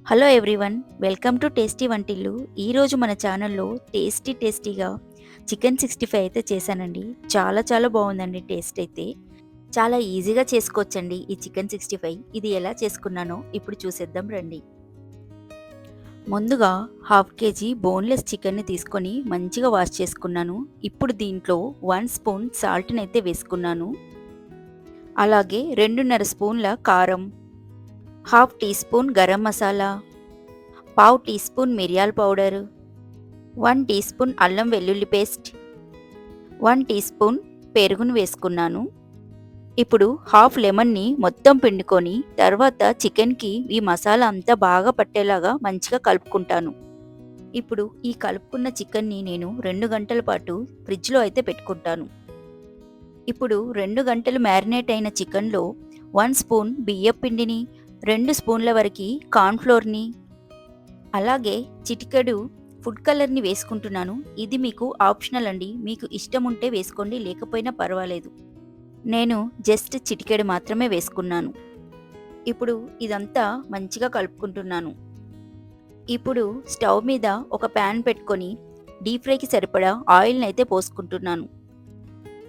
Hello everyone, welcome to tasty వంటిల్లు. ఈరోజు మన ఛానల్లో టేస్టీగా చికెన్ 65 అయితే చేశానండి. చాలా చాలా బాగుందండి. టేస్ట్ అయితే చాలా ఈజీగా చేసుకోవచ్చండి ఈ చికెన్ 65. ఇది ఎలా చేసుకున్నానో ఇప్పుడు చూసేద్దాం రండి. ముందుగా హాఫ్ కేజీ బోన్లెస్ చికెన్ని తీసుకొని మంచిగా వాష్ చేసుకున్నాను. ఇప్పుడు దీంట్లో 1 స్పూన్ సాల్ట్ని అయితే వేసుకున్నాను. అలాగే 2.5 స్పూన్ల కారం, half teaspoon garam masala, పావు టీ స్పూన్ మిరియాల పౌడర్, 1 టీ స్పూన్ అల్లం వెల్లుల్లి పేస్ట్, 1 టీ స్పూన్ పెరుగును వేసుకున్నాను. ఇప్పుడు హాఫ్ లెమన్ని మొత్తం పిండుకొని తర్వాత చికెన్కి ఈ మసాలా అంతా బాగా పట్టేలాగా మంచిగా కలుపుకుంటాను. ఇప్పుడు ఈ కలుపుకున్న చికెన్ని నేను 2 గంటల పాటు ఫ్రిడ్జ్లో అయితే పెట్టుకుంటాను. ఇప్పుడు 2 గంటలు మ్యారినేట్ అయిన చికెన్లో 1 స్పూన్ బియ్యపు పిండిని, 2 స్పూన్ల వరకు కార్న్ఫ్లోర్ని, అలాగే చిటికెడు ఫుడ్ కలర్ని వేసుకుంటున్నాను. ఇది మీకు ఆప్షనల్ అండి. మీకు ఇష్టం ఉంటే వేసుకోండి, లేకపోయినా పర్వాలేదు. నేను జస్ట్ చిటికెడు మాత్రమే వేసుకున్నాను. ఇప్పుడు ఇదంతా మంచిగా కలుపుకుంటున్నాను. ఇప్పుడు స్టవ్ మీద ఒక ప్యాన్ పెట్టుకొని డీప్ ఫ్రైకి సరిపడా ఆయిల్ని అయితే పోసుకుంటున్నాను.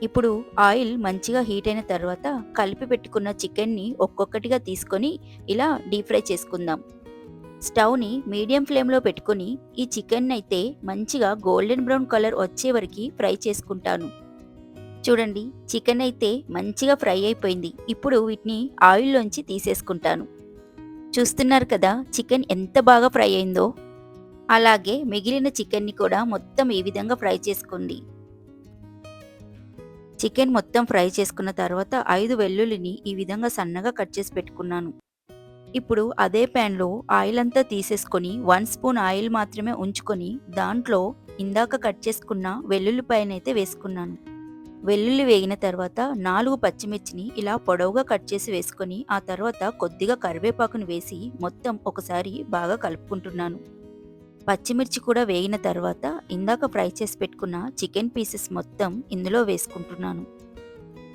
ఇప్పుడు ఆయిల్ మంచిగా హీట్ అయిన తర్వాత కలిపి పెట్టుకున్న చికెన్ని ఒక్కొక్కటిగా తీసుకొని ఇలా డీప్ ఫ్రై చేసుకుందాం. స్టవ్ని మీడియం ఫ్లేమ్లో పెట్టుకుని ఈ చికెన్ అయితే మంచిగా గోల్డెన్ బ్రౌన్ కలర్ వచ్చే వరకు ఫ్రై చేసుకుంటాను. చూడండి, చికెన్ అయితే మంచిగా ఫ్రై అయిపోయింది. ఇప్పుడు వీటిని ఆయిల్లోంచి తీసేసుకుంటాను. చూస్తున్నారు కదా చికెన్ ఎంత బాగా ఫ్రై అయిందో. అలాగే మిగిలిన చికెన్ని కూడా మొత్తం ఈ విధంగా ఫ్రై చేసుకోండి. చికెన్ మొత్తం ఫ్రై చేసుకున్న తర్వాత 5 వెల్లుల్లిని ఈ విధంగా సన్నగా కట్ చేసి పెట్టుకున్నాను. ఇప్పుడు అదే ప్యాన్లో ఆయిల్ అంతా తీసేసుకొని 1 స్పూన్ ఆయిల్ మాత్రమే ఉంచుకొని దాంట్లో ఇందాక కట్ చేసుకున్న వెల్లుల్లిపాయనైతే వేసుకున్నాను. వెల్లుల్లి వేగిన తర్వాత 4 పచ్చిమిర్చిని ఇలా పొడవుగా కట్ చేసి వేసుకొని ఆ తర్వాత కొద్దిగా కరివేపాకును వేసి మొత్తం ఒకసారి బాగా కలుపుకుంటున్నాను. పచ్చిమిర్చి కూడా వేగిన తర్వాత ఇందాక ఫ్రై చేసి పెట్టుకున్న చికెన్ పీసెస్ మొత్తం ఇందులో వేసుకుంటున్నాను.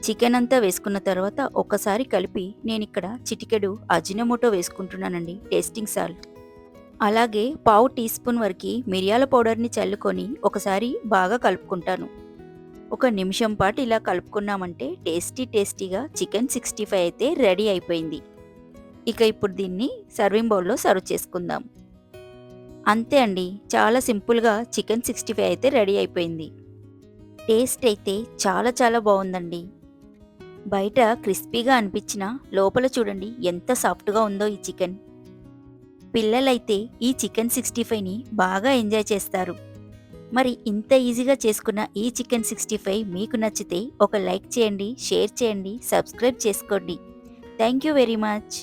చికెన్ అంతా వేసుకున్న తర్వాత ఒకసారి కలిపి నేనిక్కడ చిటికెడు అజినమోటో వేసుకుంటున్నానండి, టేస్టింగ్ సాల్ట్. అలాగే పావు టీ స్పూన్ వరకు మిరియాల పౌడర్ని చల్లుకొని ఒకసారి బాగా కలుపుకుంటాను. ఒక నిమిషం పాటు ఇలా కలుపుకున్నామంటే టేస్టీగా చికెన్ 65 అయితే రెడీ అయిపోయింది. ఇక ఇప్పుడు దీన్ని సర్వింగ్ బౌల్లో సర్వ్ చేసుకుందాం. అంతే అండి, చాలా సింపుల్గా చికెన్ 65 అయితే రెడీ అయిపోయింది. టేస్ట్ అయితే చాలా చాలా బాగుందండి. బయట క్రిస్పీగా అనిపించినా లోపల చూడండి ఎంత సాఫ్ట్గా ఉందో ఈ చికెన్. పిల్లలైతే ఈ చికెన్ 65ని బాగా ఎంజాయ్ చేస్తారు. మరి ఇంత ఈజీగా చేసుకున్న ఈ చికెన్ 65 మీకు నచ్చితే ఒక లైక్ చేయండి, షేర్ చేయండి, సబ్స్క్రైబ్ చేసుకోండి. Thank you very much.